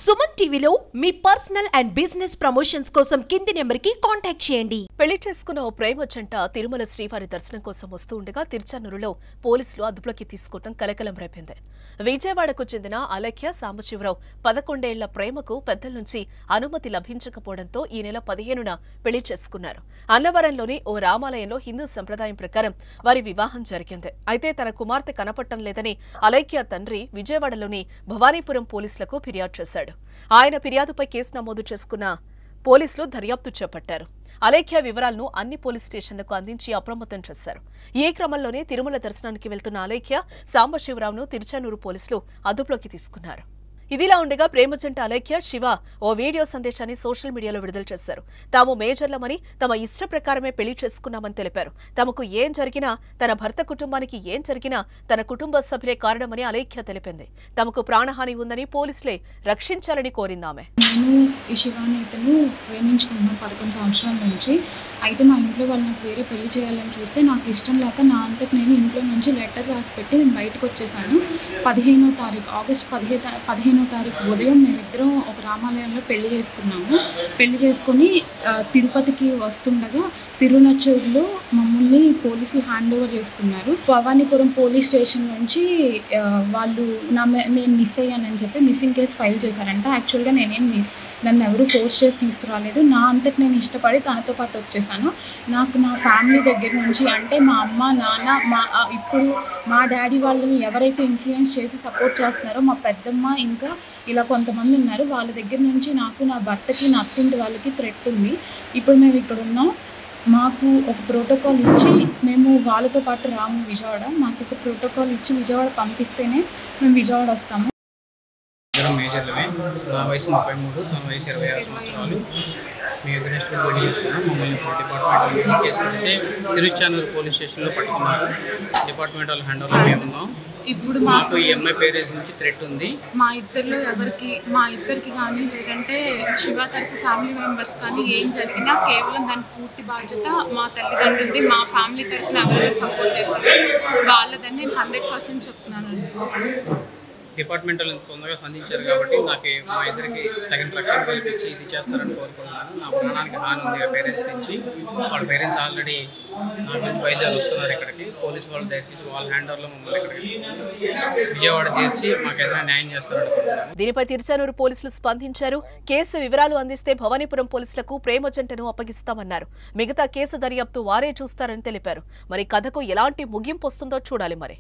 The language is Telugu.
సుమన్ టీవీలో మీ పర్సనల్ అండ్ బిజినెస్ ప్రమోషన్స్ కోసం కింది నెంబర్కి కాంటాక్ట్ చేయండి. పెళ్లి చేసుకున్న ఓ ప్రేమ జంట తిరుమల శ్రీవారి దర్శనం కోసం వస్తూ ఉండగా తిరుచానూరులో పోలీసులు అదుపులోకి తీసుకోవడం కలకలం రేపింది. విజయవాడకు చెందిన అలఖ్య సాంబశివరావు 11 ఏళ్ల ప్రేమకు పెద్దల నుంచి అనుమతి లభించకపోవడంతో ఈ నెల 15న పెళ్లి చేసుకున్నారు. అన్నవరంలోని ఓ రామాలయంలో హిందూ సంప్రదాయం ప్రకారం వారి వివాహం జరిగింది. అయితే తన కుమార్తె కనపడటం లేదని అలఖ్య తండ్రి విజయవాడలోని భవానీపురం పోలీసులకు ఫిర్యాదు చేశాడు. ఆయన ఫిర్యాదుపై కేసు నమోదు చేసుకున్న పోలీసులు దర్యాప్తు చేపట్టారు. అలేఖ్య వివరాలను అన్ని పోలీస్ స్టేషన్లకు అందించి అప్రమత్తం చేశారు. ఈ క్రమంలోనే తిరుమల దర్శనానికి వెళ్తున్న అలేఖ్య సాంబశివరావును తిరుచానూరు పోలీసులు అదుపులోకి తీసుకున్నారు. ఇదిలా ఉండగా ప్రేమ జంట అలేఖ్య శివ ఓ వీడియో సందేశాన్ని సోషల్ మీడియాలో విడుదల చేశారు. తాము మేజర్లమని తమ ఇష్ట ప్రకారమే పెళ్లి చేసుకున్నామని తెలిపారు. తమకు ఏం జరిగినా, తన భర్త కుటుంబానికి ఏం జరిగినా తన కుటుంబ సభ్యులే కారణమని అలేఖ్య తెలిపింది. తమకు ప్రాణహాని ఉందని పోలీసులే రక్షించాలని కోరిందామె. నేను ఈ శివాని ఇతను ప్రేమించుకున్నాను 11 సంవత్సరాల నుంచి. అయితే మా ఇంట్లో వాళ్ళు నాకు వేరే పెళ్లి చేయాలని చూస్తే నాకు ఇష్టం లేక నా అంతకు నేను ఇంట్లో నుంచి లెటర్ రాసి పెట్టి నేను బయటకు వచ్చేసాను. 15వ తారీఖు ఆగస్టు 15వ తారీఖు ఉదయం మేమిద్దరం ఒక రామాలయంలో పెళ్లి చేసుకున్నాము. పెళ్లి చేసుకొని తిరుపతికి వస్తుండగా తిరునచ్చూరులో మమ్మల్ని పోలీసులు హ్యాండ్ ఓవర్ చేసుకున్నారు. భవానీపురం పోలీస్ స్టేషన్ నుంచి వాళ్ళు నేను మిస్ అయ్యానని చెప్పి మిస్సింగ్ కేసు ఫైల్ చేశారంట. యాక్చువల్గా నన్ను ఎవరు ఫోర్స్ చేసి తీసుకురాలేదు. నా అంతటి నేను ఇష్టపడి తనతో పాటు వచ్చేసాను. నాకు నా ఫ్యామిలీ దగ్గర నుంచి అంటే మా అమ్మ నాన్న ఇప్పుడు మా డాడీ వాళ్ళని ఎవరైతే ఇన్ఫ్లుయెన్స్ చేసి సపోర్ట్ చేస్తున్నారో మా పెద్దమ్మ ఇంకా ఇలా కొంతమంది ఉన్నారు. వాళ్ళ దగ్గర నుంచి నాకు నా భర్తకి నా అత్తింటి వాళ్ళకి థ్రెట్ ఉంది. ఇప్పుడు మేము ఇక్కడ ఉన్నాం. మాకు ఒక ప్రోటోకాల్ ఇచ్చి మేము వాళ్ళతో పాటు రాము విజయవాడ. మాకు ఒక ప్రోటోకాల్ ఇచ్చి విజయవాడ పంపిస్తేనే మేము విజయవాడ వస్తాము. మేజర్లమే. నా వయసు 33, తన వయసు 26 సంవత్సరాలు. మేము ఇద్దరు ఇష్టపడి పెళ్లి చేసుకున్నాం. మమ్మల్ని డిపార్ట్మెంట్ కేసు పెడితే తిరుచానూరు పోలీస్ స్టేషన్లో పట్టుకున్నారు. డిపార్ట్మెంట్ వాళ్ళు హ్యాండ్ ఓవర్ మేము ఉన్నాం. ఇప్పుడు మాకు ఈ ఎంఐ పేరేజ్ నుంచి థ్రెట్ ఉంది. మా ఇద్దరికి కానీ లేదంటే శివ తరపు ఫ్యామిలీ మెంబర్స్ కానీ ఏం జరిగినా కేవలం దాని పూర్తి బాధ్యత మా తల్లిదండ్రులది. మా ఫ్యామిలీ తరపున ఎవరైనా సపోర్ట్ చేస్తారు వాళ్ళదని నేను 100% చెప్తున్నానండి. డిపార్ట్మెంట్ వాళ్ళు సొంతంగా స్పందించారు కాబట్టి నాకు మా ఇద్దరికి తగిన రక్షణ కల్పించి ఇది చేస్తారని కోరుకుంటున్నాను. నా ప్రాణానికి హాని ఉంది పేరెంట్స్ నుంచి. వాళ్ళ పేరెంట్స్ ఆల్రెడీ నా గురించి బయలుదేరి వస్తున్నారు ఇక్కడికి. పోలీసు వాళ్ళు దయచేసి వాళ్ళ హ్యాండ్ ఓవర్లో మమ్మల్ని ఇక్కడికి విజయవాడ చేర్చి మాకు ఏదైనా న్యాయం చేస్తారనుకుంటున్నాను. దీనిపై తిరుచానూరు పోలీసులు స్పందించారు. కేసు వివరాలు అందిస్తే భవానీపురం పోలీసులకు ప్రేమ జంటను అప్పగిస్తామన్నారు. మిగతా కేసు దర్యాప్తు వారే చూస్తారని తెలిపారు. మరి కథకు ఎలాంటి ముగింపు వస్తుందో చూడాలి మరి.